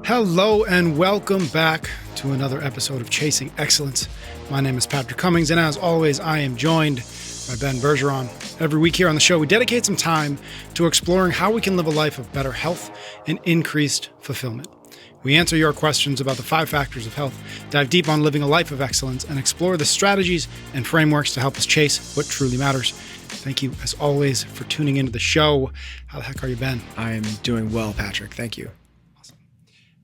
Hello and welcome back to another episode of Chasing Excellence. My name is Patrick Cummings, and as always, I am joined by Ben Bergeron. Every week here on the show, we dedicate some time to exploring how we can live a life of better health and increased fulfillment. We answer your questions about the 5 factors of health, dive deep on living a life of excellence, and explore the strategies and frameworks to help us chase what truly matters. Thank you, as always, for tuning into the show. How the heck are you, Ben? I am doing well, Patrick. Thank you.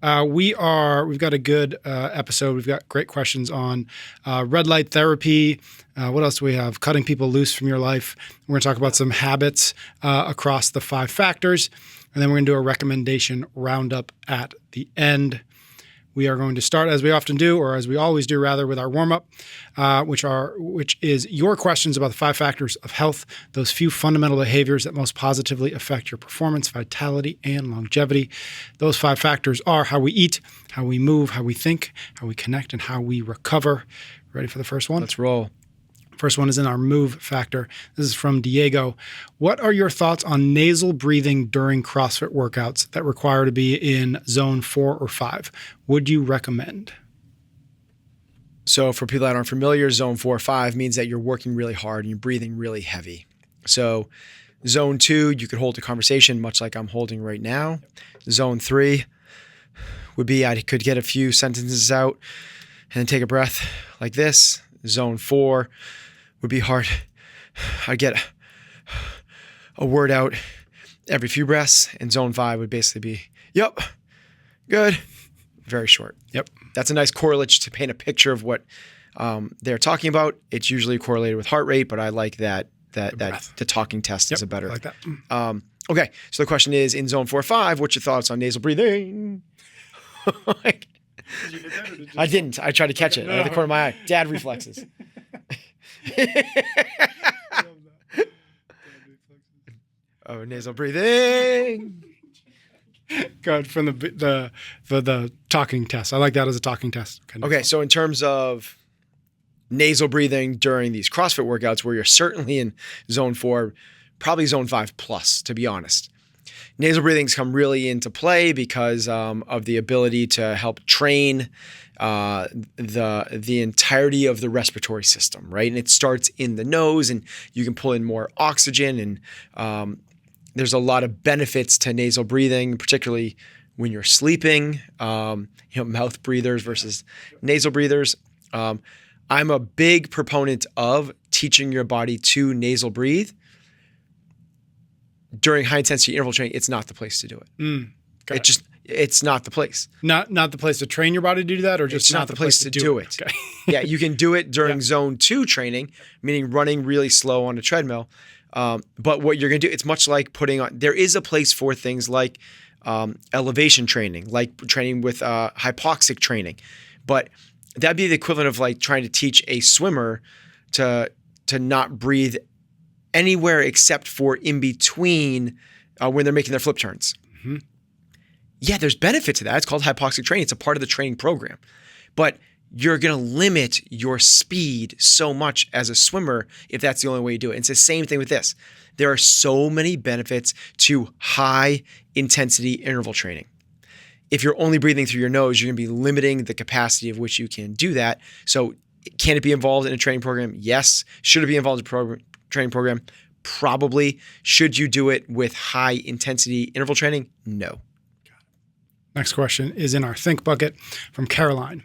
We've got a good episode. We've got great questions on red light therapy. What else do we have? Cutting people loose from your life. We're going to talk about some habits across the 5 factors. And then we're going to do a recommendation roundup at the end. We are going to start, as we often do, or as we always do, rather, with our warm-up, which is your questions about the 5 factors of health, those few fundamental behaviors that most positively affect your performance, vitality, and longevity. Those 5 factors are how we eat, how we move, how we think, how we connect, and how we recover. Ready for the first one? Let's roll. First one is in our move factor. This is from Diego. What are your thoughts on nasal breathing during CrossFit workouts that require to be in zone 4 or 5? Would you recommend? So for people that aren't familiar, zone 4 or 5 means that you're working really hard and you're breathing really heavy. So zone 2, you could hold a conversation much like I'm holding right now. Zone 3 would be I could get a few sentences out and then take a breath like this. Zone 4 would be hard. I'd get a word out every few breaths. And zone 5 would basically be, yep, good, very short. Yep. That's a nice correlate to paint a picture of what they're talking about. It's usually correlated with heart rate, but I like that the talking test is a better. I like that. Okay, so the question is, in zone 4 or 5, what's your thoughts on nasal breathing? I didn't. I tried to catch it out of the corner of my eye. Dad reflexes. Oh, nasal breathing. Good, from the talking test. I like that as a talking test. Okay, so in terms of nasal breathing during these CrossFit workouts where you're certainly in zone 4, probably zone 5 plus, to be honest. Nasal breathing's come really into play because of the ability to help train the entirety of the respiratory system, right? And it starts in the nose, and you can pull in more oxygen, and there's a lot of benefits to nasal breathing, particularly when you're sleeping. Mouth breathers versus nasal breathers. I'm a big proponent of teaching your body to nasal breathe. During high intensity interval training, it's not the place to do it. It's not the place. Not the place to train your body to do that, or just it's not the place to do it. Okay. Yeah, you can do it during zone 2 training, meaning running really slow on a treadmill. But what you're going to do, it's much like putting on. There is a place for things like elevation training, like training with hypoxic training, but that'd be the equivalent of like trying to teach a swimmer to not breathe anywhere except for in between when they're making their flip turns. Mm-hmm. Yeah, there's benefit to that. It's called hypoxic training. It's a part of the training program. But you're going to limit your speed so much as a swimmer if that's the only way you do it. It's the same thing with this. There are so many benefits to high intensity interval training. If you're only breathing through your nose, you're going to be limiting the capacity of which you can do that. So can it be involved in a training program? Yes. Should it be involved in a training program? Probably. Should you do it with high intensity interval training? No. Next question is in our think bucket from Caroline.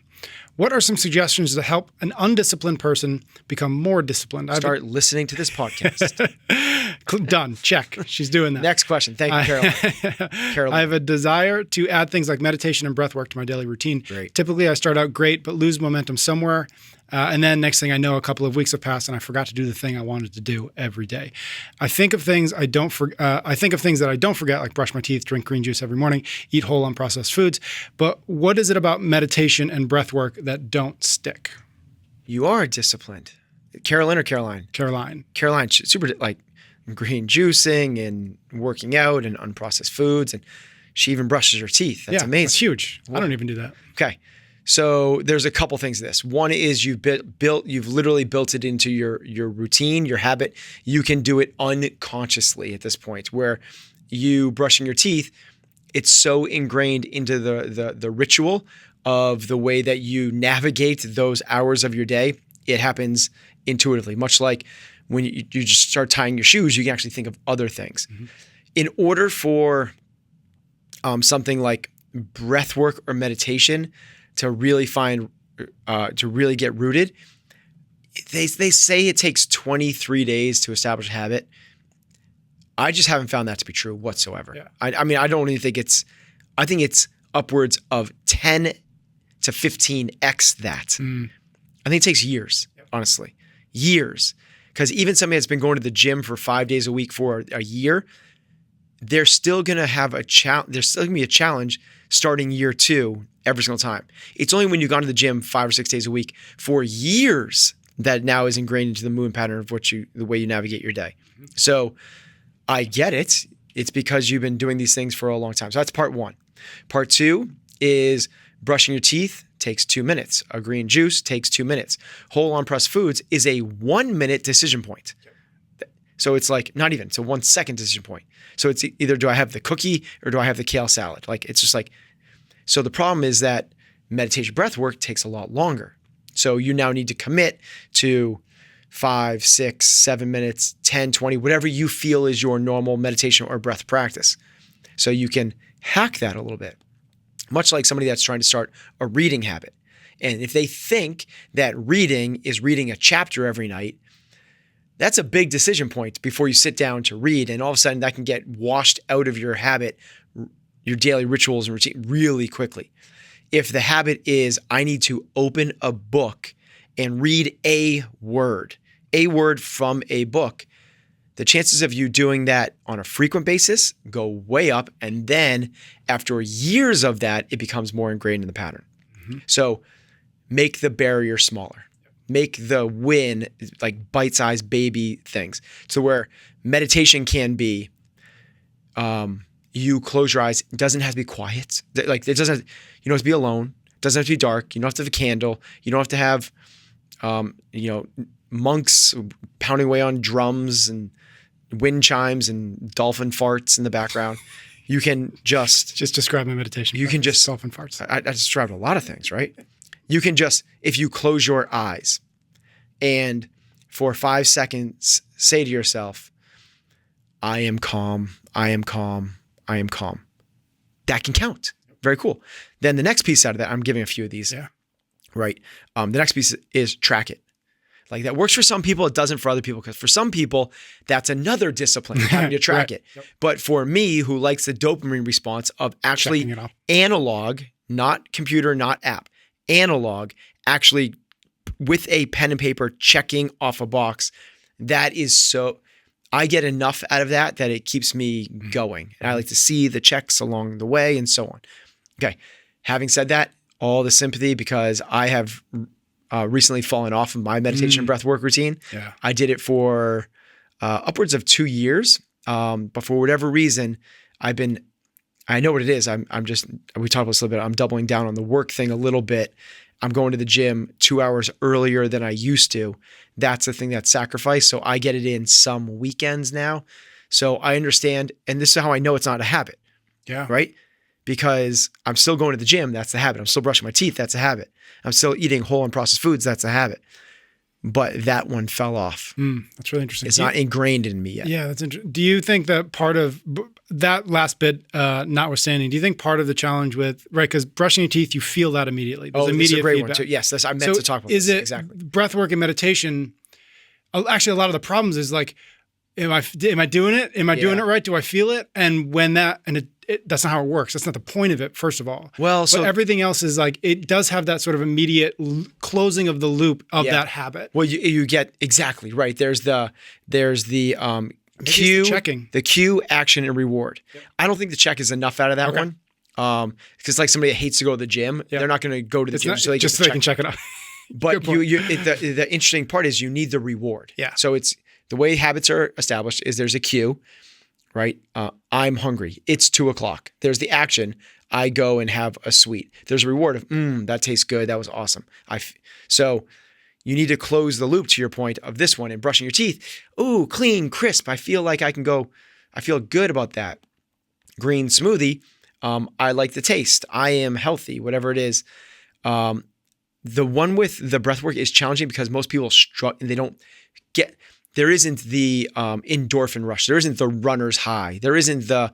What are some suggestions to help an undisciplined person become more disciplined? Start listening to this podcast. Done. Check. She's doing that. Next question. Thank you, Caroline. I have a desire to add things like meditation and breath work to my daily routine. Great. Typically, I start out great, but lose momentum somewhere. And then next thing I know, a couple of weeks have passed and I forgot to do the thing I wanted to do every day. I think of things that I don't forget, like brush my teeth, drink green juice every morning, eat whole unprocessed foods. But what is it about meditation and breath work that don't stick? You are disciplined. Carolyn or Caroline? Caroline, super like green juicing and working out and unprocessed foods. And she even brushes her teeth. That's amazing. That's huge. I don't even do that. Okay. So there's a couple things to this. One is you've literally built it into your routine, your habit. You can do it unconsciously at this point where you brushing your teeth, it's so ingrained into the ritual of the way that you navigate those hours of your day. It happens intuitively, much like when you just start tying your shoes, you can actually think of other things. Mm-hmm. In order for something like breath work or meditation to really get rooted, they say it takes 23 days to establish a habit. I just haven't found that to be true whatsoever. Yeah. I mean, I don't even think I think it's upwards of 10 to 15x that. I think it takes years, honestly. Years. Because even somebody that's been going to the gym for 5 days a week for a year, they're still going to have there's still going to be a challenge starting year 2 every single time. It's only when you've gone to the gym 5 or 6 days a week for years that now is ingrained into the movement pattern of the way you navigate your day. So I get it. It's because you've been doing these things for a long time. So that's part 1. Part 2 is brushing your teeth takes 2 minutes. A green juice takes 2 minutes. Whole on-pressed foods is a 1 minute decision point. So it's like not even, it's a 1 second decision point. So it's either do I have the cookie or do I have the kale salad? Like it's just like, so the problem is that meditation breath work takes a lot longer. So you now need to commit to 5, 6, 7 minutes, 10, 20, whatever you feel is your normal meditation or breath practice. So you can hack that a little bit. Much like somebody that's trying to start a reading habit. And if they think that reading is reading a chapter every night, that's a big decision point before you sit down to read. And all of a sudden that can get washed out of your habit, your daily rituals and routine really quickly. If the habit is, I need to open a book and read a word from a book, the chances of you doing that on a frequent basis go way up. And then after years of that, it becomes more ingrained in the pattern. Mm-hmm. So make the barrier smaller. Make the win like bite-sized baby things. So where meditation can be, you close your eyes. It doesn't have to be quiet. Like it doesn't, you don't have to be alone. It doesn't have to be dark. You don't have to have a candle. You don't have to have, monks pounding away on drums and wind chimes and dolphin farts in the background. You can just describe my meditation. You can just dolphin farts. I described a lot of things, right? You can just, if you close your eyes and for 5 seconds say to yourself, I am calm, I am calm, I am calm. That can count. Very cool. Then the next piece out of that, I'm giving a few of these. Yeah. Right. The next piece is track it. Like that works for some people, it doesn't for other people. Because for some people, that's another discipline, having to track it. Yep. But for me, who likes the dopamine response of actually analog, not computer, not app, analog, actually with a pen and paper, checking off a box, that is so, I get enough out of that it keeps me going. And I like to see the checks along the way and so on. Okay. Having said that, all the sympathy because I have recently fallen off of my meditation and breath work routine. Yeah. I did it for upwards of 2 years. But for whatever reason, I know what it is. We talked about this a little bit. I'm doubling down on the work thing a little bit. I'm going to the gym 2 hours earlier than I used to. That's the thing that's sacrificed. So I get it in some weekends now. So I understand. And this is how I know it's not a habit. Yeah. Right? Because I'm still going to the gym. That's the habit. I'm still brushing my teeth. That's a habit. I'm still eating whole and processed foods. That's a habit. But that one fell off. That's really interesting. It's not ingrained in me yet. Yeah, that's interesting. Do you think that part of that last bit, notwithstanding, do you think part of the challenge with, right, because brushing your teeth, you feel that immediately. There's immediate this is a great feedback. one too. Yes, I meant to talk about this. Exactly. Breath work and meditation, actually a lot of the problems is like, am I doing it? Am I doing it right? Do I feel it? And when that's not how it works. That's not the point of it, first of all. Well, but everything else is like, it does have that sort of immediate closing of the loop of that habit. Well, you get exactly right. There's the cue, checking. The cue, action, and reward. Yep. I don't think the check is enough out of that one. Because like somebody that hates to go to the gym, they're not going to go to the gym just so they can check it out. But the interesting part is you need the reward. Yeah. So it's the way habits are established is there's a cue. Right? I'm hungry. It's 2:00. There's the action. I go and have a sweet. There's a reward of, that tastes good. That was awesome. So you need to close the loop to your point of this one and brushing your teeth. Ooh, clean, crisp. I feel like I can go. I feel good about that. Green smoothie. I like the taste. I am healthy, whatever it is. The one with the breath work is challenging because most people struggle and they don't get, there isn't the endorphin rush. There isn't the runner's high. There isn't the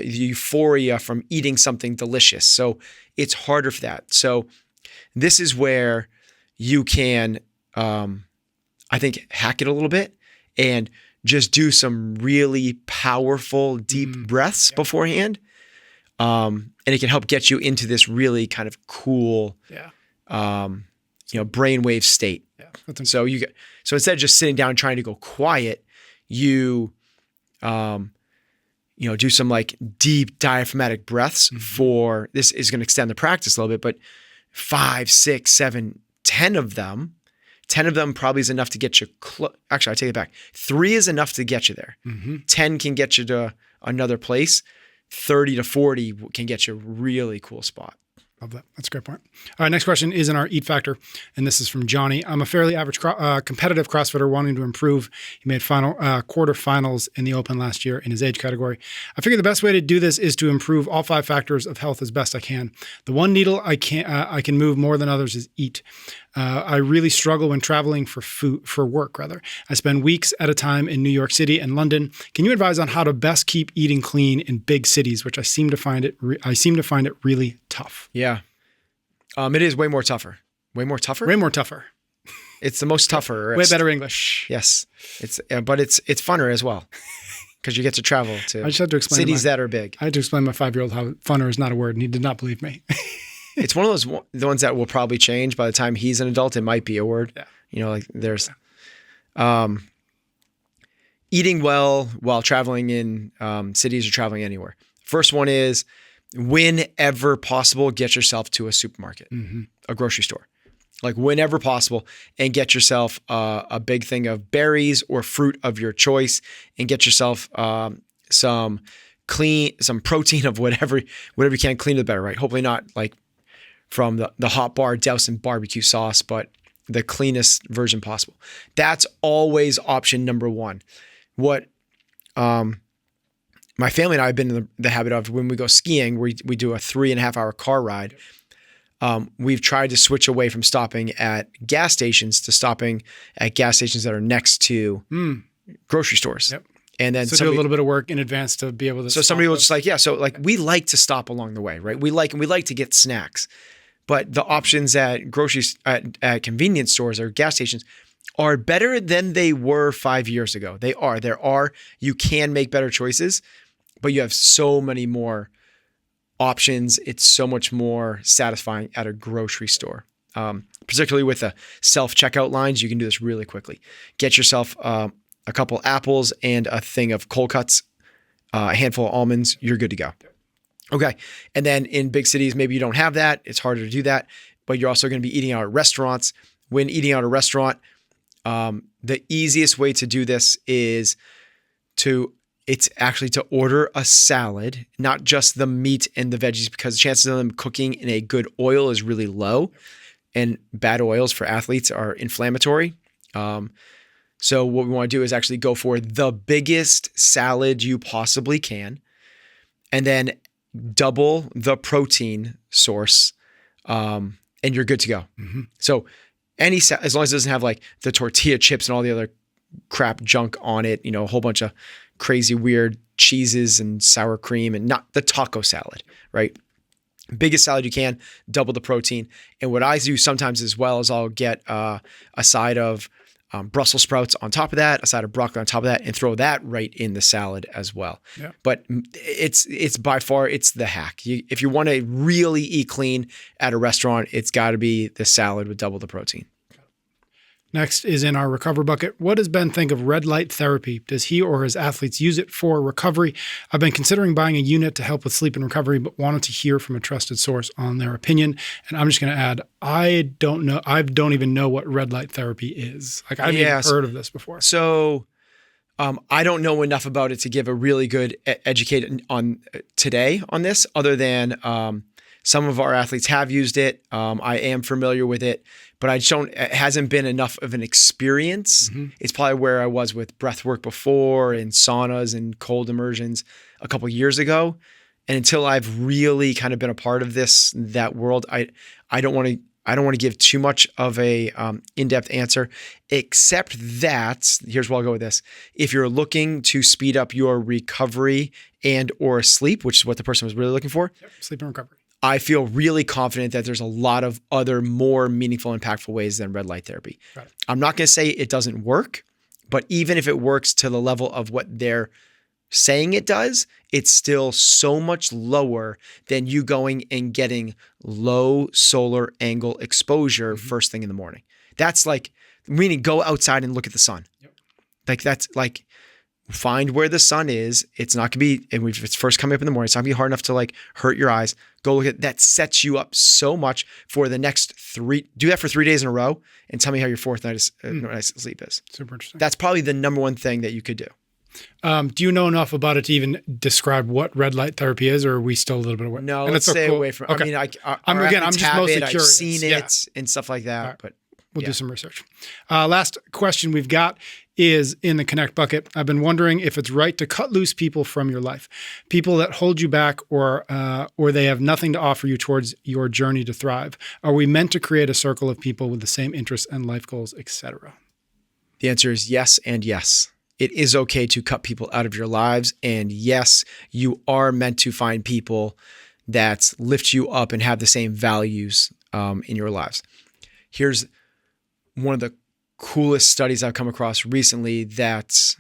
euphoria from eating something delicious. So it's harder for that. So this is where you can, I think, hack it a little bit and just do some really powerful, deep breaths beforehand. And it can help get you into this really kind of cool, brainwave state. Yeah. So instead of just sitting down and trying to go quiet, you, do some like deep diaphragmatic breaths for, this is going to extend the practice a little bit, but 5, 6, 7, 10 of them. 10 of them probably is enough to get you actually, I take it back. 3 is enough to get you there. 10 can get you to another place. 30 to 40 can get you a really cool spot. Love that. That's a great point. All right, next question is in our Eat Factor, and this is from Johnny. I'm a fairly average competitive CrossFitter wanting to improve. He made quarterfinals in the Open last year in his age category. I figure the best way to do this is to improve all 5 factors of health as best I can. The one needle I can move more than others is eat. I really struggle when traveling for work. I spend weeks at a time in New York City and London. Can you advise on how to best keep eating clean in big cities, which I seem to find it really tough? Yeah. It is way more tougher. Way more tougher? Way more tougher. It's the most tougher. Way better English. Yes. But it's funner as well because you get to travel to, I just had to explain cities that are big. I had to explain to my 5-year-old how funner is not a word, and he did not believe me. It's one of the ones that will probably change by the time he's an adult. It might be a word. Yeah. There's eating well while traveling in cities or traveling anywhere. First one is, whenever possible, get yourself to a supermarket, a grocery store, like whenever possible, and get yourself a big thing of berries or fruit of your choice, and get yourself some protein of whatever you can. Cleaner the better, right? Hopefully not like from the hot bar doused in barbecue sauce, but the cleanest version possible. That's always option number one. What my family and I have been in the habit of, when we go skiing, we do a 3.5 hour car ride. We've tried to switch away from stopping at gas stations to stopping at gas stations that are next to grocery stores. Yep. And then do a little bit of work in advance to be able to. So somebody will just we like to stop along the way, right? We like to get snacks, but the options at at convenience stores or gas stations are better than they were 5 years ago. They are. You can make better choices, but you have so many more options. It's so much more satisfying at a grocery store. Particularly with the self-checkout lines, you can do this really quickly. Get yourself a couple apples and a thing of cold cuts, a handful of almonds, you're good to go. Okay. And then in big cities, maybe you don't have that. It's harder to do that, but you're also going to be eating out at restaurants. When eating out at a restaurant, the easiest way to do this is to order a salad, not just the meat and the veggies, because the chances of them cooking in a good oil is really low, and bad oils for athletes are inflammatory. So what we want to do is actually go for the biggest salad you possibly can, and then double the protein source, and you're good to go. So as long as it doesn't have like the tortilla chips and all the other crap junk on it, a whole bunch of crazy weird cheeses and sour cream, and not the taco salad, right? Biggest salad you can, double the protein. And what I do sometimes as well is I'll get a side of Brussels sprouts on top of that, a side of broccoli on top of that, and throw that right in the salad as well. Yeah. But it's by far, it's the hack. If you want to really eat clean at a restaurant, it's got to be the salad with double the protein. Next is in our recover bucket. What does Ben think of red light therapy? Does he or his athletes use it for recovery? I've been considering buying a unit to help with sleep and recovery, but wanted to hear from a trusted source on their opinion. And I'm just going to add, I don't know. I don't even know what red light therapy is. Like, I've even heard of this before. So I don't know enough about it to give a really good educated on today on this, other than some of our athletes have used it. I am familiar with it, but it hasn't been enough of an experience. It's probably where I was with breath work before, and saunas and cold immersions a couple of years ago. And until I've really kind of been a part of that world, I don't want to give too much of a in-depth answer, except that here's where I'll go with this. If you're looking to speed up your recovery and or sleep, which is what the person was really looking for, sleep and recovery, I feel really confident that there's a lot of other more meaningful, impactful ways than red light therapy. I'm not going to say it doesn't work, but even if it works to the level of what they're saying it does, it's still so much lower than you going and getting low solar angle exposure first thing in the morning. That's like, meaning go outside and look at the sun. Like that's like, find where the sun is. It's not going to be, and if it's first coming up in the morning, it's not going to be hard enough to like hurt your eyes. Go look at that. Sets you up so much for the next do that for 3 days in a row and tell me how your fourth night of sleep is. Super interesting. That's probably the number one thing that you could do. Do you know enough about it to even describe what red light therapy is, or are we still a little bit away? No, let's stay away from it. Okay. I mean, I'm just mostly curious. I've seen it and stuff like that, right. but we'll do some research. Last question we've got is in the Connect bucket. I've been wondering if it's right to cut loose people from your life, people that hold you back or they have nothing to offer you towards your journey to thrive. Are we meant to create a circle of people with the same interests and life goals, etc.? The answer is yes and yes. It is okay to cut people out of your lives. And yes, you are meant to find people that lift you up and have the same values in your lives. Here's one of the coolest studies I've come across recently that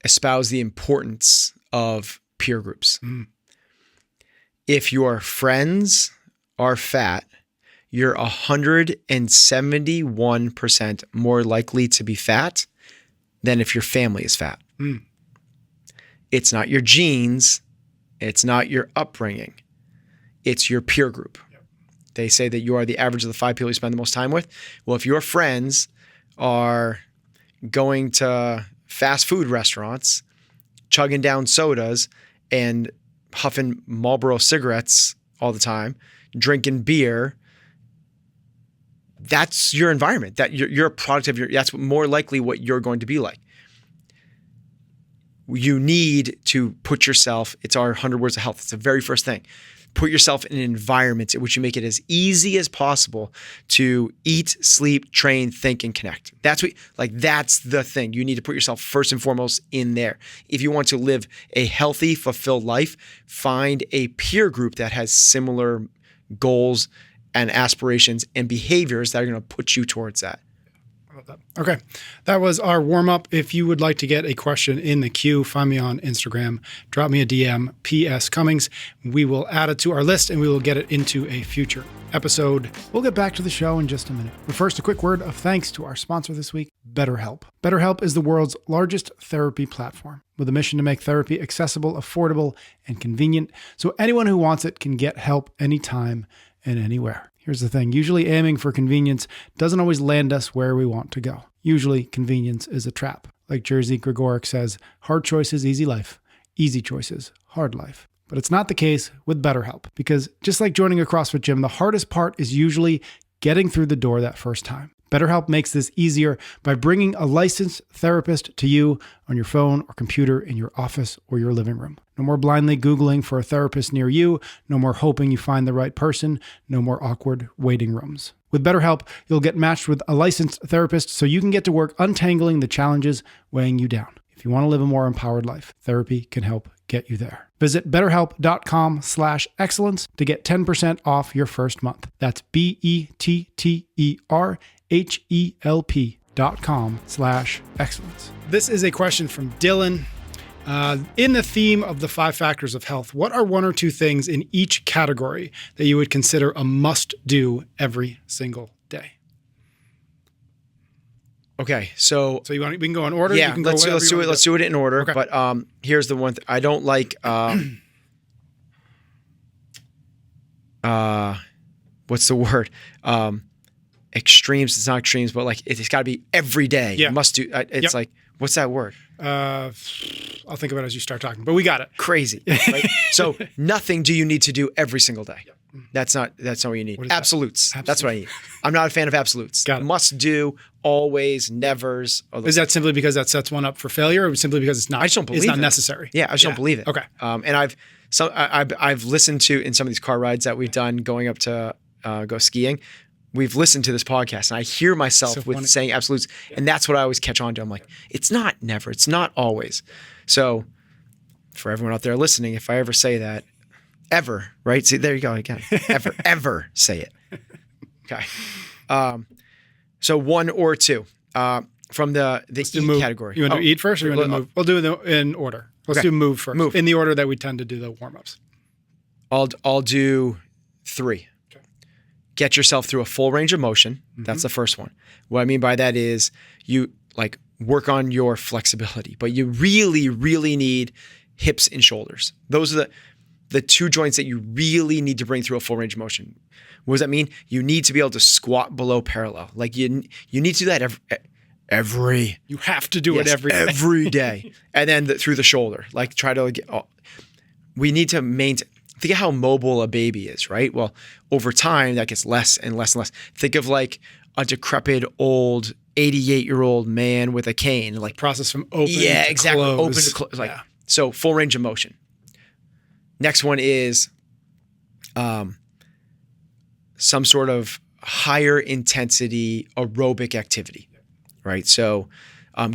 espouse the importance of peer groups. If your friends are fat, you're 171% more likely to be fat than if your family is fat. It's not your genes. It's not your upbringing. It's your peer group. They say that you are the average of the 5 people you spend the most time with. Well, if your friends are going to fast food restaurants, chugging down sodas and huffing Marlboro cigarettes all the time, drinking beer, that's your environment. That you're a product of that's more likely what you're going to be like. You need to put yourself, it's our 100 words of health. It's the very first thing. Put yourself in an environment in which you make it as easy as possible to eat, sleep, train, think, and connect. That's the thing. You need to put yourself first and foremost in there. If you want to live a healthy, fulfilled life, find a peer group that has similar goals and aspirations and behaviors that are going to put you towards that. Okay. That was our warm up. If you would like to get a question in the queue, find me on Instagram, drop me a DM, PS Cummings. We will add it to our list and we will get it into a future episode. We'll get back to the show in just a minute. But first, a quick word of thanks to our sponsor this week, BetterHelp. BetterHelp is the world's largest therapy platform with a mission to make therapy accessible, affordable, and convenient so anyone who wants it can get help anytime and anywhere. Here's the thing. Usually aiming for convenience doesn't always land us where we want to go. Usually convenience is a trap. Like Jerzy Gregoric says, hard choices, easy life. Easy choices, hard life. But it's not the case with BetterHelp because just like joining a CrossFit gym, the hardest part is usually getting through the door that first time. BetterHelp makes this easier by bringing a licensed therapist to you on your phone or computer in your office or your living room. No more blindly Googling for a therapist near you. No more hoping you find the right person. No more awkward waiting rooms. With BetterHelp, you'll get matched with a licensed therapist so you can get to work untangling the challenges weighing you down. If you want to live a more empowered life, therapy can help get you there. Visit betterhelp.com/excellence to get 10% off your first month. That's BetterHelp.com/excellence. This is a question from Dylan. In the theme of the 5 factors of health, what are 1 or 2 things in each category that you would consider a must-do every single day? Okay, so we can go in order. Yeah, you can let's do it. Let's do it in order. Okay. But here's the one I don't like. What's the word? Extremes. It's not extremes, but like it's got to be every day. Yeah. Must do. It's like what's that word? I'll think about it as you start talking, but we got it. Crazy. Right? So nothing do you need to do every single day. That's not what you need. What is that? Absolutes. That's what I need. I'm not a fan of absolutes. Got it. Must do, always, nevers. Is that simply because that sets one up for failure, or simply because it's not? I just don't believe it's not it. necessary. Yeah, I just don't believe it. Okay. And I've listened to, in some of these car rides that we've done going up to go skiing, we've listened to this podcast and I hear myself with saying absolutes. And that's what I always catch on to. I'm like, it's not never, it's not always. So for everyone out there listening, if I ever say that, ever, right? See, there you go again. Ever say it. Okay. So 1 or 2 from the eat category. You want to eat first, or you want to move? We'll do it in order. Let's do move first. Move in the order that we tend to do the warm-ups. I'll do 3. Okay. Get yourself through a full range of motion. Mm-hmm. That's the first one. What I mean by that is you like work on your flexibility, but you really, really need hips and shoulders. Those are the 2 joints that you really need to bring through a full range of motion. What does that mean? You need to be able to squat below parallel. Like you need to do that every. You have to do it every day. And then through the shoulder, like try to get. We need to maintain. Think of how mobile a baby is, right? Well, over time that gets less and less and less. Think of like a decrepit old 88-year-old man with a cane, like process from open. Yeah, to exactly. Close. Open to close. Like so, full range of motion. Next one is some sort of higher intensity aerobic activity, right? So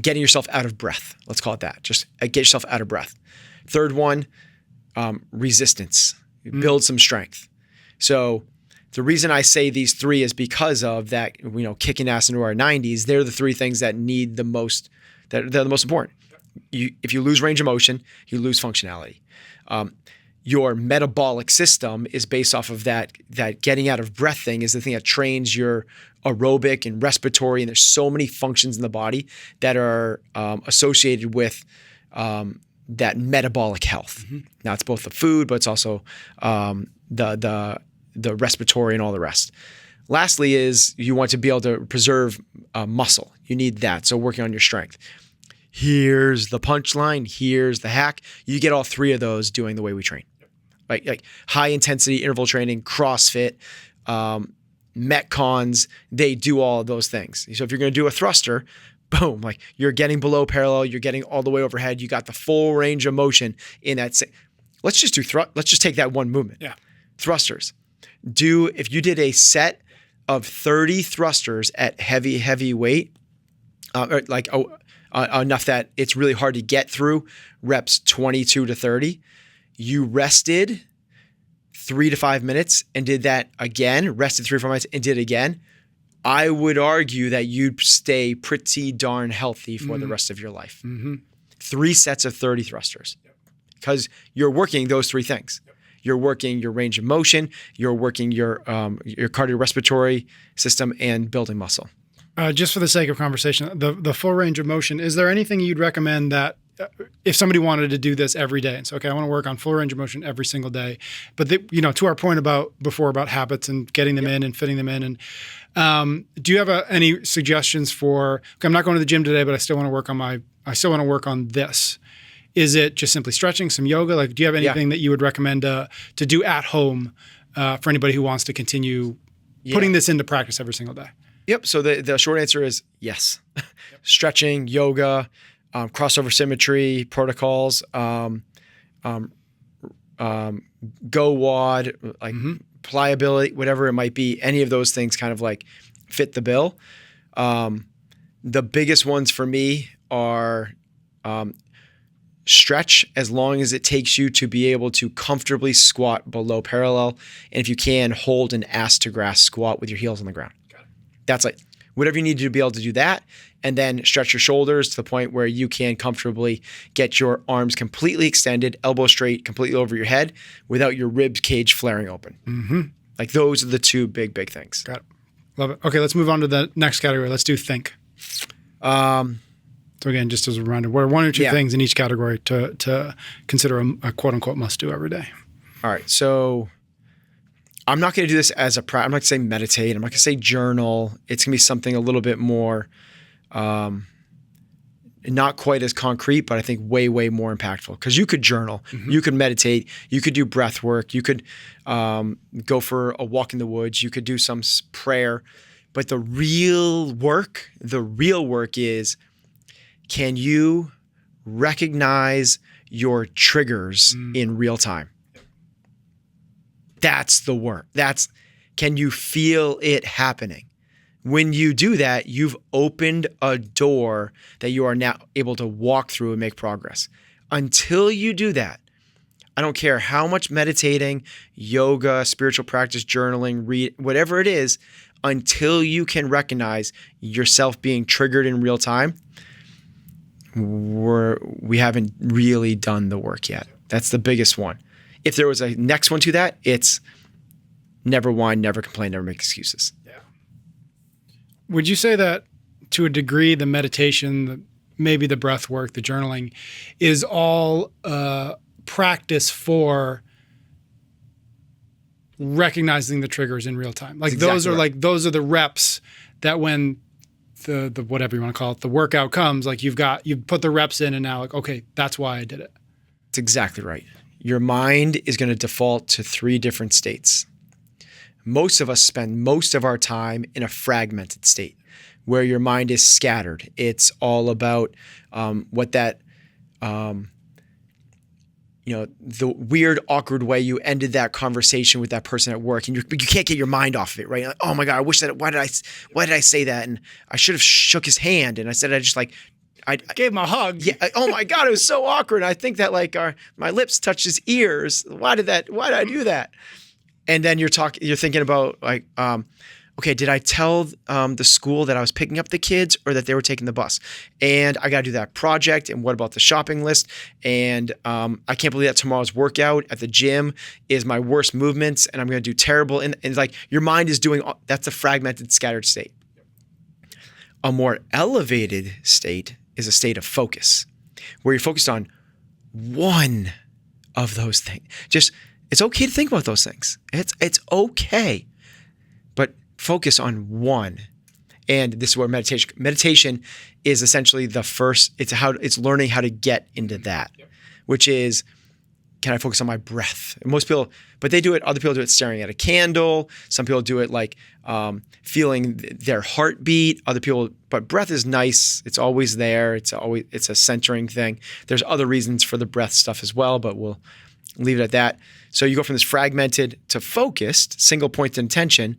getting yourself out of breath, let's call it that. Just get yourself out of breath. Third one, resistance, build some strength. So the reason I say these 3 is because of that, kicking ass into our 90s, they're the 3 things that need the most, that they're the most important. If you lose range of motion, you lose functionality. Your metabolic system is based off of that getting out of breath thing is the thing that trains your aerobic and respiratory. And there's so many functions in the body that are associated with that metabolic health. Mm-hmm. Now it's both the food, but it's also the respiratory and all the rest. Lastly is you want to be able to preserve muscle. You need that. So working on your strength. Here's the punchline. Here's the hack. You get all 3 of those doing the way we train. Like high intensity interval training, CrossFit, Metcons, they do all of those things. So if you're going to do a thruster, boom, like you're getting below parallel, you're getting all the way overhead, you got the full range of motion in that. Let's just do let's just take that one movement. Yeah. Thrusters. If you did a set of 30 thrusters at heavy weight, enough that it's really hard to get through reps 22 to 30. You rested 3 to 5 minutes and did that again, rested 3 to 5 minutes and did it again. I would argue that you'd stay pretty darn healthy for the rest of your life. Mm-hmm. 3 sets of 30 thrusters because you're working those 3 things. You're working your range of motion, you're working your cardiorespiratory system and building muscle. Just for the sake of conversation, the full range of motion, is there anything you'd recommend that if somebody wanted to do this every day and say, okay, I want to work on full range of motion every single day, but to our point about habits and getting them in and fitting them in. And do you have any suggestions for, okay, I'm not going to the gym today, but I still want to work on this. Is it just simply stretching, some yoga? Like, do you have anything that you would recommend to do at home for anybody who wants to continue putting this into practice every single day? Yep. So the short answer is yes. Yep. Stretching, yoga, crossover symmetry protocols, go WOD, like pliability, whatever it might be. Any of those things kind of like fit the bill. The biggest ones for me are stretch as long as it takes you to be able to comfortably squat below parallel. And if you can, hold an ass to grass squat with your heels on the ground. That's like whatever you need to be able to do that. And then stretch your shoulders to the point where you can comfortably get your arms completely extended, elbow straight, completely over your head without your rib cage flaring open. Mm-hmm. Like those are the 2 big things. Got it. Love it. Okay, let's move on to the next category. Let's do think. So again, just as a reminder, what are 1 or 2 things in each category to consider a quote unquote must do every day? All right. So I'm not going to do this as I'm not going to say meditate. I'm not going to say journal. It's going to be something a little bit more not quite as concrete, but I think way, way more impactful. Because you could journal, you could meditate, you could do breath work, you could go for a walk in the woods, you could do some prayer. But the real work is, can you recognize your triggers in real time? That's the work. Can you feel it happening? When you do that, you've opened a door that you are now able to walk through and make progress. Until you do that, I don't care how much meditating, yoga, spiritual practice, journaling, read, whatever it is, until you can recognize yourself being triggered in real time, we haven't really done the work yet. That's the biggest one. If there was a next one to that, it's never whine, never complain, never make excuses. Yeah. Would you say that to a degree, the meditation, maybe the breath work, the journaling is all practice for recognizing the triggers in real time? Like those are right. Those are the reps that when the whatever you want to call it, the workout comes, like you've put the reps in and now like, okay, that's why I did it. That's exactly right. Your mind is going to default to 3 different states. Most of us spend most of our time in a fragmented state where your mind is scattered. It's all about what that, the weird, awkward way you ended that conversation with that person at work, and you can't get your mind off of it, right? Like, oh my God, why did I say that? And I should have shook his hand. And I said, I gave him a hug. Yeah. Oh my God, it was so awkward. I think that my lips touched his ears. Why did I do that? And then you're thinking about okay, did I tell the school that I was picking up the kids or that they were taking the bus? And I got to do that project. And what about the shopping list? And I can't believe that tomorrow's workout at the gym is my worst movements and I'm going to do terrible. And like your mind is doing, that's a fragmented, scattered state. A more elevated state is a state of focus where you're focused on one of those things. It's okay to think about those things. It's okay, but focus on one. And this is where meditation is essentially the first. It's learning how to get into that, which is, can I focus on my breath? And most people, but they do it. Other people do it staring at a candle. Some people do it like feeling their heartbeat. Other people, but breath is nice. It's always there. It's a centering thing. There's other reasons for the breath stuff as well, but we'll leave it at that. So you go from this fragmented to focused, single point of intention.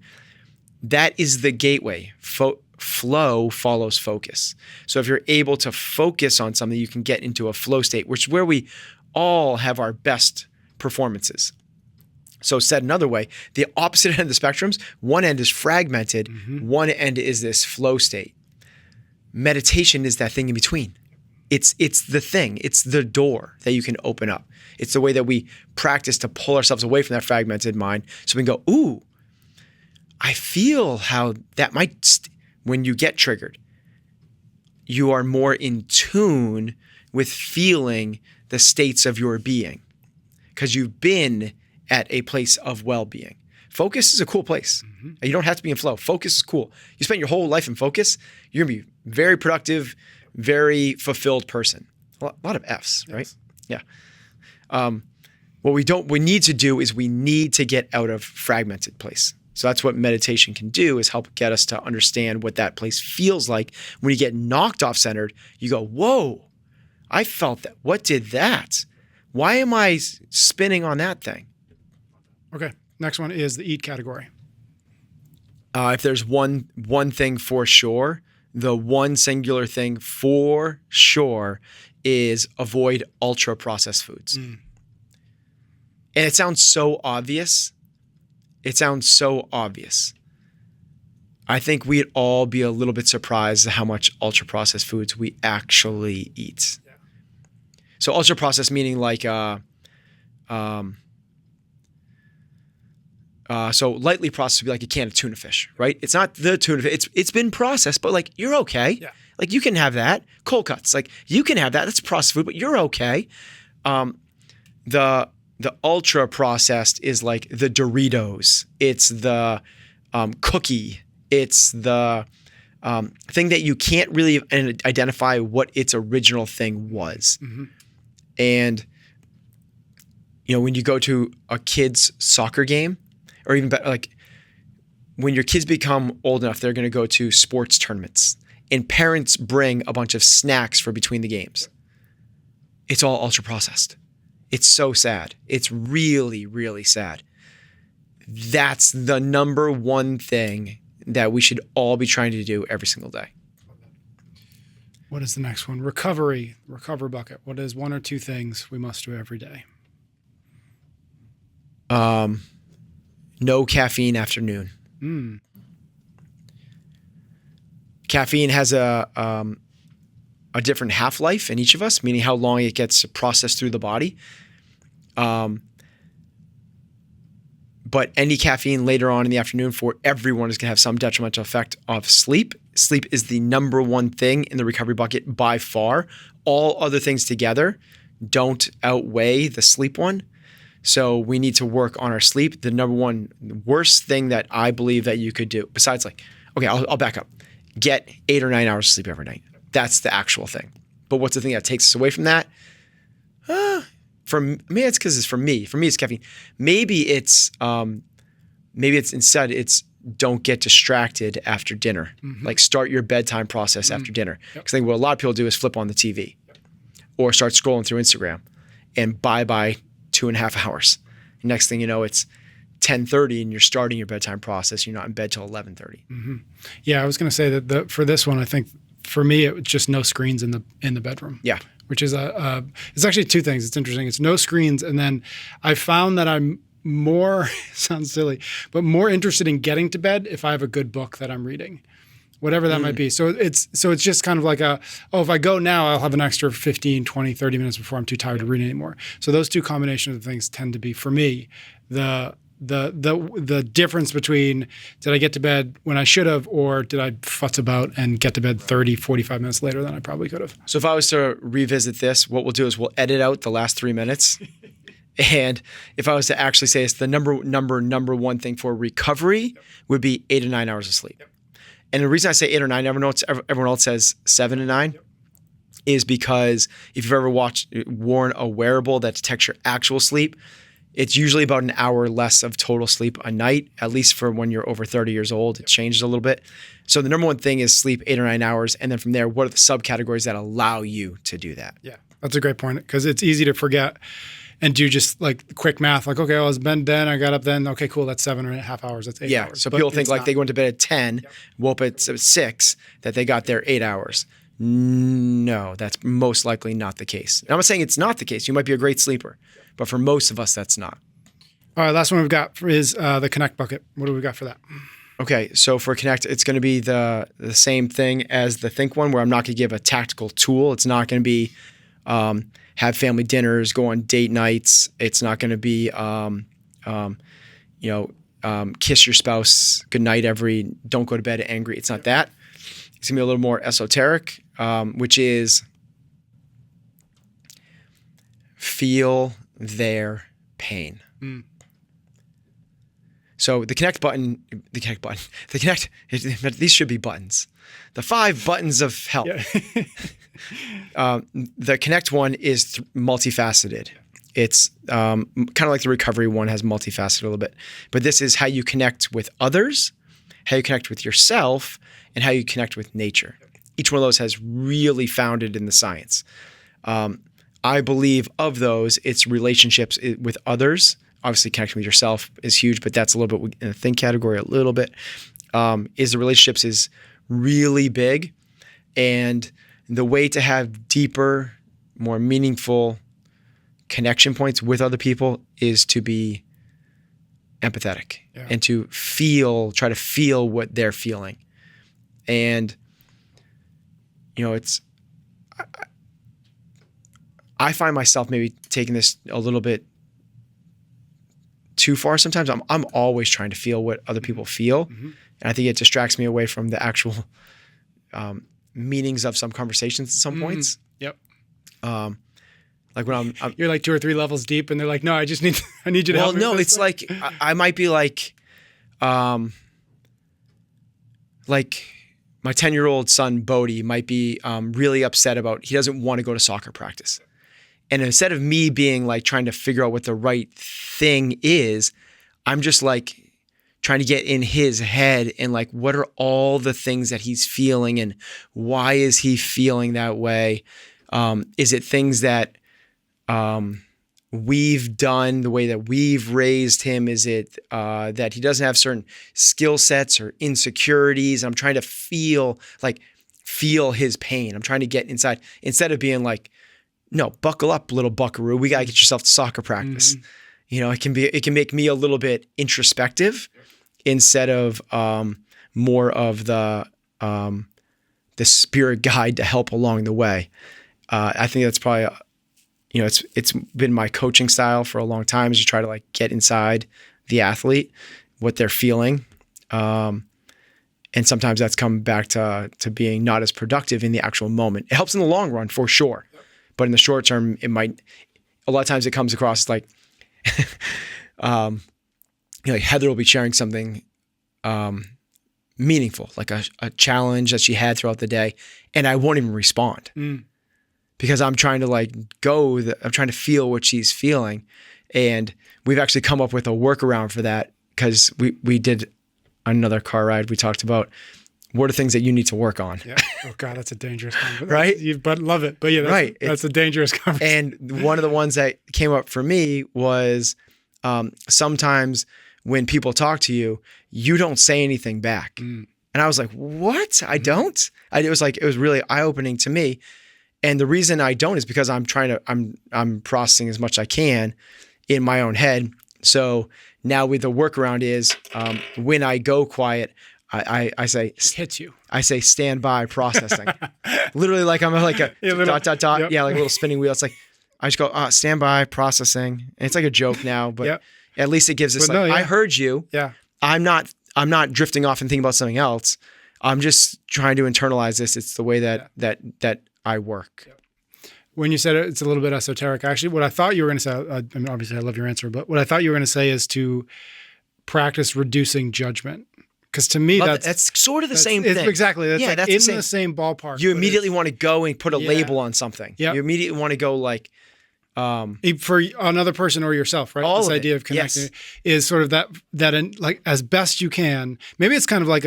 That is the gateway. Flow follows focus. So if you're able to focus on something, you can get into a flow state, which is where we all have our best performances. So said another way, the opposite end of the spectrums, one end is fragmented, one end is this flow state. Meditation is that thing in between. It's the thing, it's the door that you can open up. It's the way that we practice to pull ourselves away from that fragmented mind so we can go, ooh, I feel how that might, when you get triggered, you are more in tune with feeling the states of your being because you've been at a place of well-being. Focus is a cool place. You don't have to be in flow. Focus is cool. You spend your whole life in focus, you're going to be very productive, very fulfilled person. A lot of F's, right? Yes. Yeah. What we need to do is we need to get out of fragmented place. So that's what meditation can do, is help get us to understand what that place feels like. When you get knocked off centered, you go, whoa, I felt that. What did that? Why am I spinning on that thing? Okay. Next one is the eat category. If there's one thing for sure, the one singular thing for sure is avoid ultra processed foods. And it sounds so obvious. I think we'd all be a little bit surprised at how much ultra processed foods we actually eat. Yeah. So ultra processed meaning like, so lightly processed would be like a can of tuna fish, right? It's not the tuna fish. It's been processed, but like you're okay. Yeah. Like you can have that. Cold cuts, like you can have that. That's processed food, but you're okay. The ultra processed is like the Doritos. It's the cookie. It's the thing that you can't really identify what its original thing was. Mm-hmm. And, when you go to a kid's soccer game, or even better, like when your kids become old enough, they're going to go to sports tournaments, and parents bring a bunch of snacks for between the games. It's all ultra processed. It's so sad. It's really, really sad. That's the number one thing that we should all be trying to do every single day. What is the next one? Recovery bucket. What is one or two things we must do every day? No caffeine after noon. Caffeine has a different half-life in each of us, meaning how long it gets processed through the body. But any caffeine later on in the afternoon for everyone is going to have some detrimental effect of sleep. Sleep is the number one thing in the recovery bucket by far. All other things together don't outweigh the sleep one. So we need to work on our sleep. The number one worst thing that I believe that you could do, besides I'll back up. Get 8 or 9 hours of sleep every night. That's the actual thing. But what's the thing that takes us away from that? For me, it's because it's for me. For me, it's caffeine. Maybe it's instead it's don't get distracted after dinner. Mm-hmm. Like start your bedtime process after dinner. Yep. Because I think what a lot of people do is flip on the TV or start scrolling through Instagram, and bye 2.5 hours. Next thing you know, it's 10:30 and you're starting your bedtime process. You're not in bed till 11:30. Mm-hmm. Yeah, I was going to say that for this one, I think for me it was just no screens in the bedroom. Yeah. Which is it's actually two things. It's interesting. It's no screens, and then I found that I'm more sounds silly, but more interested in getting to bed if I have a good book that I'm reading, whatever that might be. So it's just kind of like if I go now, I'll have an extra 15, 20, 30 minutes before I'm too tired to read anymore. So those two combinations of things tend to be for me the difference between did I get to bed when I should have, or did I futz about and get to bed 30, 45 minutes later than I probably could have. So if I was to revisit this, what we'll do is we'll edit out the last 3 minutes. And if I was to actually say it's the number one thing for recovery would be 8 or 9 hours of sleep. Yep. And the reason I say 8 or 9, everyone else says 7 to 9, is because if you've ever worn a wearable that detects your actual sleep, it's usually about an hour less of total sleep a night, at least for when you're over 30 years old. It changes a little bit. So the number one thing is sleep 8 or 9 hours. And then from there, what are the subcategories that allow you to do that? Yeah, that's a great point, because it's easy to forget and do just like quick math. Like, okay, I was bed then, I got up then. Okay, cool. That's 7.5 hours. That's 8 hours. Yeah, so people think like they go into bed at 10, woke up at 6, that they got their 8 hours. No, that's most likely not the case. And I'm not saying it's not the case. You might be a great sleeper, but for most of us, that's not. All right, last one we've got is the Connect bucket. What do we got for that? Okay, so for Connect, it's going to be the same thing as the Think one, where I'm not going to give a tactical tool. It's not going to be have family dinners, go on date nights. It's not going to be kiss your spouse goodnight don't go to bed angry. It's not that. It's going to be a little more esoteric, which is feel their pain. So the Connect, these should be buttons. The 5 buttons of help. Yeah. The Connect one is multifaceted. It's kind of like the recovery one has multifaceted a little bit. But this is how you connect with others, how you connect with yourself, and how you connect with nature. Each one of those has really founded in the science. I believe of those, it's relationships with others. Obviously, connecting with yourself is huge, but that's a little bit in the think category a little bit. Is the relationships is really big. And the way to have deeper, more meaningful connection points with other people is to be empathetic and to try to feel what they're feeling. And, I find myself maybe taking this a little bit too far sometimes. I'm always trying to feel what other people feel. Mm-hmm. And I think it distracts me away from the actual meanings of some conversations at some points. Yep. Like when I'm you're like 2 or 3 levels deep and they're like, no, I need you to help me. Well, no, it's like, I might be like my 10-year-old son, Bodie, might be really upset about, he doesn't want to go to soccer practice. And instead of me being like trying to figure out what the right thing is, I'm just like trying to get in his head and like, what are all the things that he's feeling and why is he feeling that way? Is it things that we've done, the way that we've raised him? Is it that he doesn't have certain skill sets or insecurities? I'm trying to feel his pain. I'm trying to get inside instead of being like, no, buckle up, little buckaroo. We got to get yourself to soccer practice. Mm-hmm. You know, it can make me a little bit introspective instead of more of the spirit guide to help along the way. I think that's probably, you know, it's been my coaching style for a long time, is to try to like get inside the athlete, what they're feeling. And sometimes that's come back to being not as productive in the actual moment. It helps in the long run for sure. But in the short term, a lot of times it comes across like, you know, like Heather will be sharing something meaningful, like a challenge that she had throughout the day, and I won't even respond because I'm trying to I'm trying to feel what she's feeling. And we've actually come up with a workaround for that, because we did another car ride. We talked about what are things that you need to work on. Yeah. Oh God, that's a dangerous conversation. Right? But love it. But yeah, that's a dangerous conversation. And one of the ones that came up for me was sometimes when people talk to you, you don't say anything back. And I was like, what? I don't? It was really eye-opening to me. And the reason I don't is because I'm processing as much as I can in my own head. So now with the workaround is when I go quiet, I say, it hits you. I say, stand by processing. Literally like I'm like a dot. Yep. Yeah, like a little spinning wheel. It's like, I just go, stand by processing. And it's like a joke now, but at least it gives us I heard you. Yeah. I'm not drifting off and thinking about something else. I'm just trying to internalize this. It's the way that I work. Yep. When you said it's a little bit esoteric, actually, what I thought you were going to say, I mean, obviously I love your answer, but what I thought you were going to say is to practice reducing judgment. Because to me, that's sort of the same thing. Exactly. That's in the same ballpark. You immediately want to go and put a label on something. Yep. You immediately want to go like, for another person or yourself, right? This idea of connecting is sort of that like as best you can. Maybe it's kind of like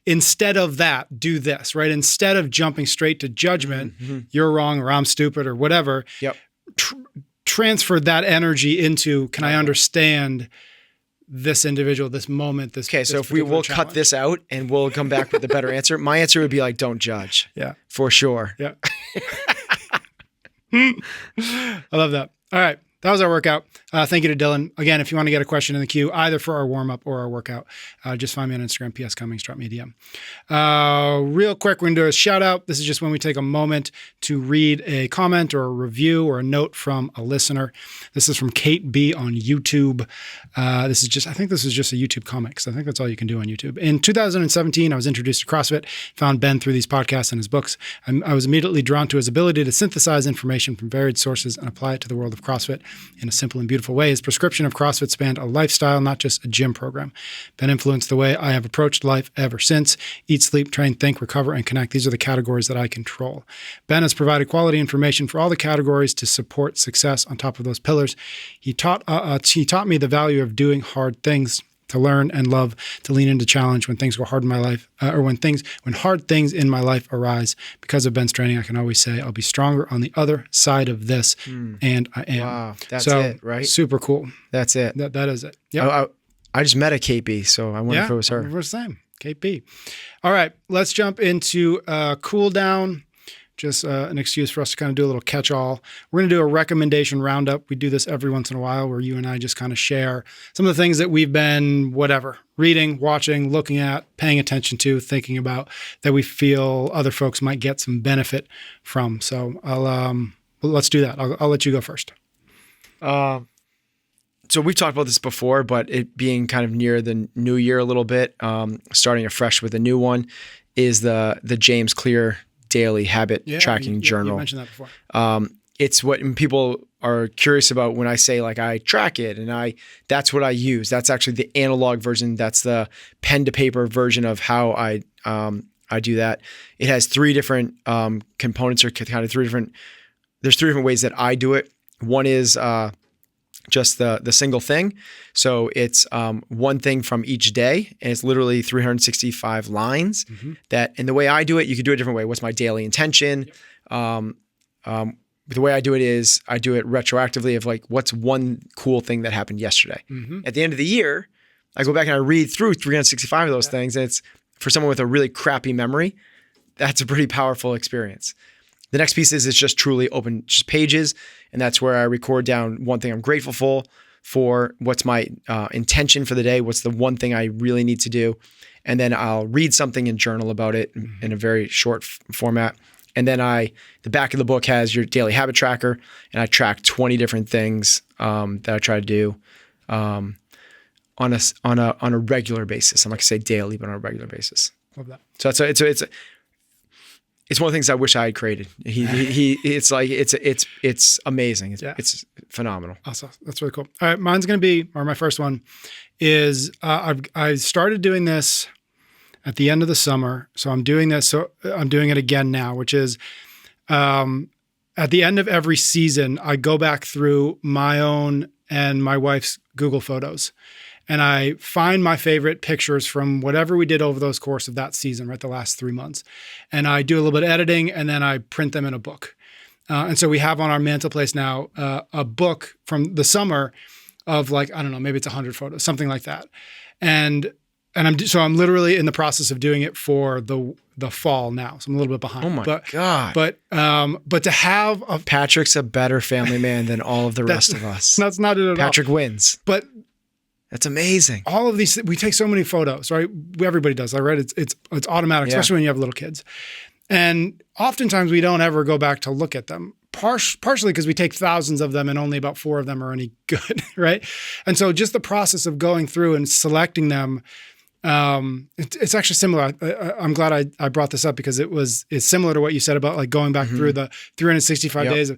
instead of that, do this, right? Instead of jumping straight to judgment, you're wrong or I'm stupid or whatever. Yep. Transfer that energy into, can I understand this individual, this moment, this. Okay, so if we'll cut this out and we'll come back with a better answer. My answer would be like, don't judge. Yeah. For sure. Yeah. I love that. All right. That was our workout. Thank you to Dylan. Again, if you want to get a question in the queue, either for our warm-up or our workout, just find me on Instagram, PS Cummings, drop me a DM. Real quick, we're going to do a shout out. This is just when we take a moment to read a comment or a review or a note from a listener. This is from Kate B on YouTube. I think this is just a YouTube comment, because I think that's all you can do on YouTube. In 2017, I was introduced to CrossFit, found Ben through these podcasts and his books. I was immediately drawn to his ability to synthesize information from varied sources and apply it to the world of CrossFit in a simple and beautiful way. His prescription of CrossFit spanned a lifestyle, not just a gym program. Ben influenced the way I have approached life ever since. Eat, sleep, train, think, recover, and connect. These are the categories that I control. Ben has provided quality information for all the categories to support success on top of those pillars. He taught me the value of doing hard things, to learn and love, to lean into challenge when things go hard in my life, or when hard things in my life arise. Because of Ben's training, I can always say I'll be stronger on the other side of this, and I am. Wow, that's it, right? Super cool. That's it. That is it. Yeah. I just met a KP, so I wonder if it was her. We're the same. KP. All right, let's jump into cool down. Just an excuse for us to kind of do a little catch-all. We're going to do a recommendation roundup. We do this every once in a while where you and I just kind of share some of the things that we've been, reading, watching, looking at, paying attention to, thinking about, that we feel other folks might get some benefit from. So let's do that. I'll let you go first. So we've talked about this before, but it being kind of near the new year a little bit, starting afresh with a new one, is the James Clear daily habit tracking journal. You mentioned that before. It's what people are curious about when I say like I track it, and that's what I use. That's actually the analog version. That's the pen to paper version of how I I do that. It has 3 different components, or kind of 3 different. There's 3 different ways that I do it. One is just the single thing. So it's one thing from each day, and it's literally 365 lines. That, and the way I do it, you could do it a different way. What's my daily intention? The way I do it is I do it retroactively of like, what's one cool thing that happened yesterday? At the end of the year, I go back and I read through 365 of those things. And it's, for someone with a really crappy memory, that's a pretty powerful experience. The next piece is it's just truly open just pages. And that's where I record down one thing I'm grateful for, what's my intention for the day, what's the one thing I really need to do. And then I'll read something and journal about it in a very short format. And then the back of the book has your daily habit tracker, and I track 20 different things that I try to do on a regular basis. I'm not gonna say daily, but on a regular basis. Love that. So it's one of the things I wish I had created. It's amazing. It's phenomenal. Awesome. That's really cool. All right, mine's gonna be, or my first one is I started doing this at the end of the summer. So I'm doing this. So I'm doing it again now, which is at the end of every season, I go back through my own and my wife's Google Photos. And I find my favorite pictures from whatever we did over those course of that season, right? The last 3 months. And I do a little bit of editing, and then I print them in a book. And so we have on our mantelpiece now a book from the summer of like, I don't know, maybe it's 100 photos, something like that. And I'm literally in the process of doing it for the fall now. So I'm a little bit behind. Oh my God. But to have Patrick's a better family man than all of the rest of us. That's not it at all. Patrick wins. But that's amazing. all of these, we take so many photos, right? Everybody does, right? It's automatic, especially when you have little kids. And oftentimes we don't ever go back to look at them. Partially because we take thousands of them and only about 4 of them are any good, right? And so just the process of going through and selecting them, it's actually similar. I'm glad I brought this up because it's similar to what you said about like going back through the 365 days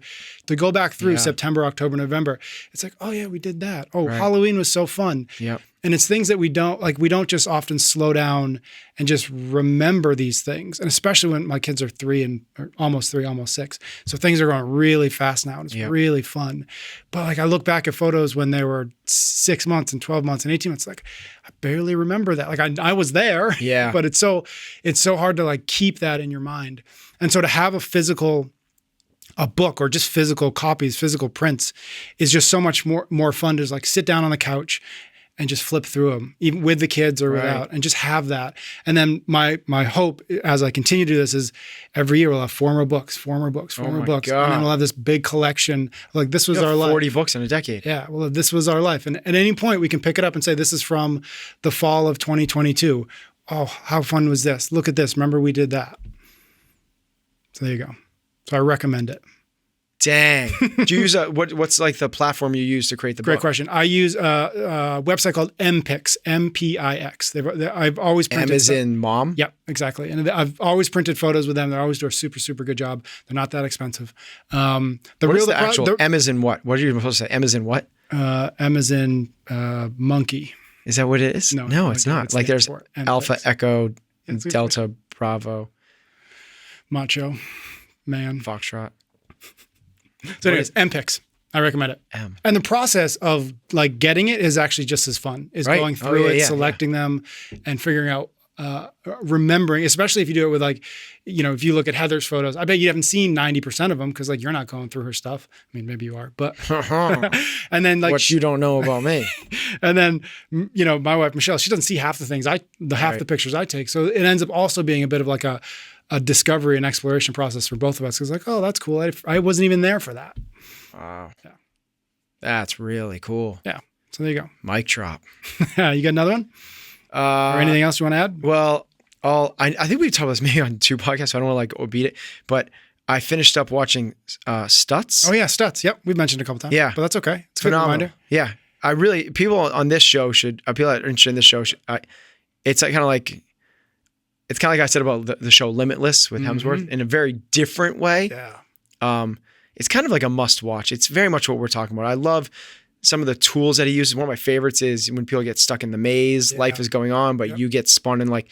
to go back through September, October, November. It's like, oh yeah, we did that. Oh, right. Halloween was so fun. Yep. And it's things that we don't just often slow down and just remember these things. And especially when my kids are 3 or almost 3, almost 6. So things are going really fast now and it's really fun. But like I look back at photos when they were 6 months and 12 months and 18 months, like I barely remember that. Like I was there, but it's so hard to like keep that in your mind. And so to have a book or just physical copies, physical prints is just so much more fun to just like sit down on the couch and just flip through them, even with the kids or without, and just have that. And then my hope as I continue to do this is every year we'll have 4 more books, 4 more books, 4 more books. God. And then we'll have this big collection. Like this was our life. 40 books in a decade. Yeah. Well, this was our life. And at any point we can pick it up and say, this is from the fall of 2022. Oh, how fun was this? Look at this. Remember we did that. So there you go. So I recommend it. Dang. Do you use what's like the platform you use to create the book? Great question. I use a website called MPix, M-P-I-X. I've always printed. M as in mom? Yep, exactly. And I've always printed photos with them. They always do a super, super good job. They're not that expensive. What is the actual M as in what? What are you supposed to say? M as in what? M as in monkey. Is that what it is? No, it's not. Like there's Alpha, Echo, Delta, Bravo. Macho, man. Foxtrot. So anyways, MPix. I recommend it. And the process of like getting it is actually just as fun. Is going through it, selecting them, and figuring out, remembering, especially if you do it with like, if you look at Heather's photos, I bet you haven't seen 90% of them because like you're not going through her stuff. I mean, maybe you are, but and then like what you don't know about me. And then my wife Michelle, she doesn't see half the things the pictures I take. So it ends up also being a bit of like a discovery and exploration process for both of us. Because like, oh, that's cool. I wasn't even there for that. Wow. Yeah. That's really cool. Yeah. So there you go. Mic drop. You got another one? Or anything else you want to add? Well, I think we talked about this maybe on 2 podcasts. So I don't want to like beat it, but I finished up watching Stutz. Oh yeah, Stutz. Yep, we've mentioned it a couple times. Yeah, but that's okay. It's phenomenal. Yeah, people on this show people that are interested in this show. It's kind of like I said about the show Limitless with Hemsworth in a very different way. Yeah. It's kind of like a must watch. It's very much what we're talking about. I love some of the tools that he uses. One of my favorites is when people get stuck in the maze, life is going on, but you get spun in like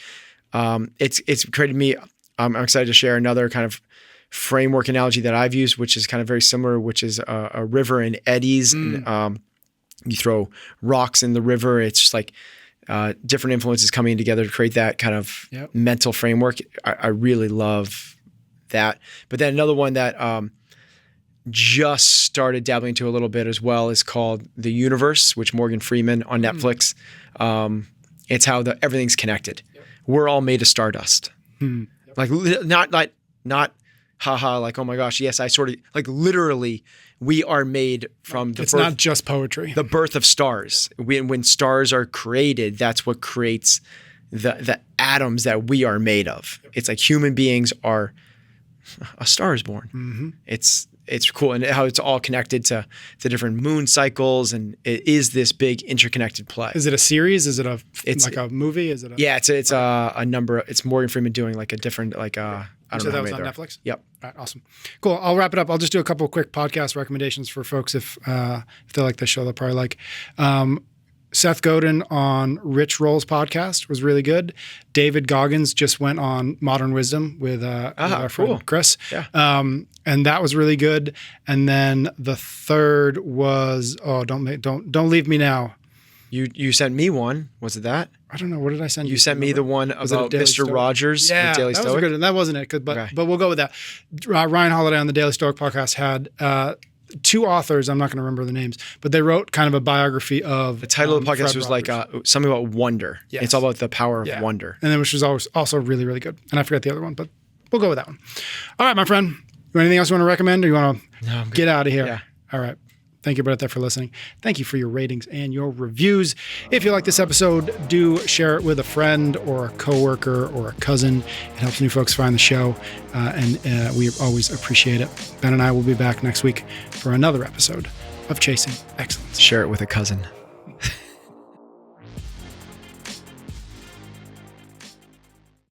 it's created me. I'm excited to share another kind of framework analogy that I've used, which is kind of very similar, which is a river in eddies. And, you throw rocks in the river. It's just like different influences coming together to create that kind of mental framework. I really love that. But then another one that just started dabbling into a little bit as well is called The Universe, which Morgan Freeman on Netflix. It's how everything's connected. We're all made of stardust. Like not haha, like, oh my gosh, yes, I sort of, like, literally, we are made from the It's not just poetry. The birth of stars. When stars are created, that's what creates the atoms that we are made of. It's like human beings are, a star is born. It's cool, and how it's all connected to the different moon cycles, and it is this big interconnected play. Is it a series? Is it like a movie? Is it? It's a number. It's Morgan Freeman doing like a different I don't know. That was on Netflix? Yep. All right, awesome. Cool. I'll wrap it up. I'll just do a couple of quick podcast recommendations for folks if they like the show, they'll probably like. Seth Godin on Rich Roll's podcast was really good. David Goggins just went on Modern Wisdom with our friend Chris. Yeah. And that was really good. And then the third was don't leave me now. You sent me one. Was it that? I don't know. What did I send you? You sent me the one about Mr. Rogers. Yeah, with Daily that Stoic. was good. And that wasn't it. But we'll go with that. Ryan Holiday on the Daily Stoic podcast had two authors. I'm not going to remember the names, but they wrote kind of a biography of. The title of the podcast Fred was Rogers. like something about wonder. Yes. It's all about the power of wonder. And then which was also really, really good. And I forgot the other one, but we'll go with that one. All right, my friend. Anything else you want to recommend, or you want to get out of here? Yeah. All right. Thank you about that for listening. Thank you for your ratings and your reviews. If you like this episode, do share it with a friend or a coworker or a cousin. It helps new folks find the show, and we always appreciate it. Ben and I will be back next week for another episode of Chasing Excellence. Share it with a cousin.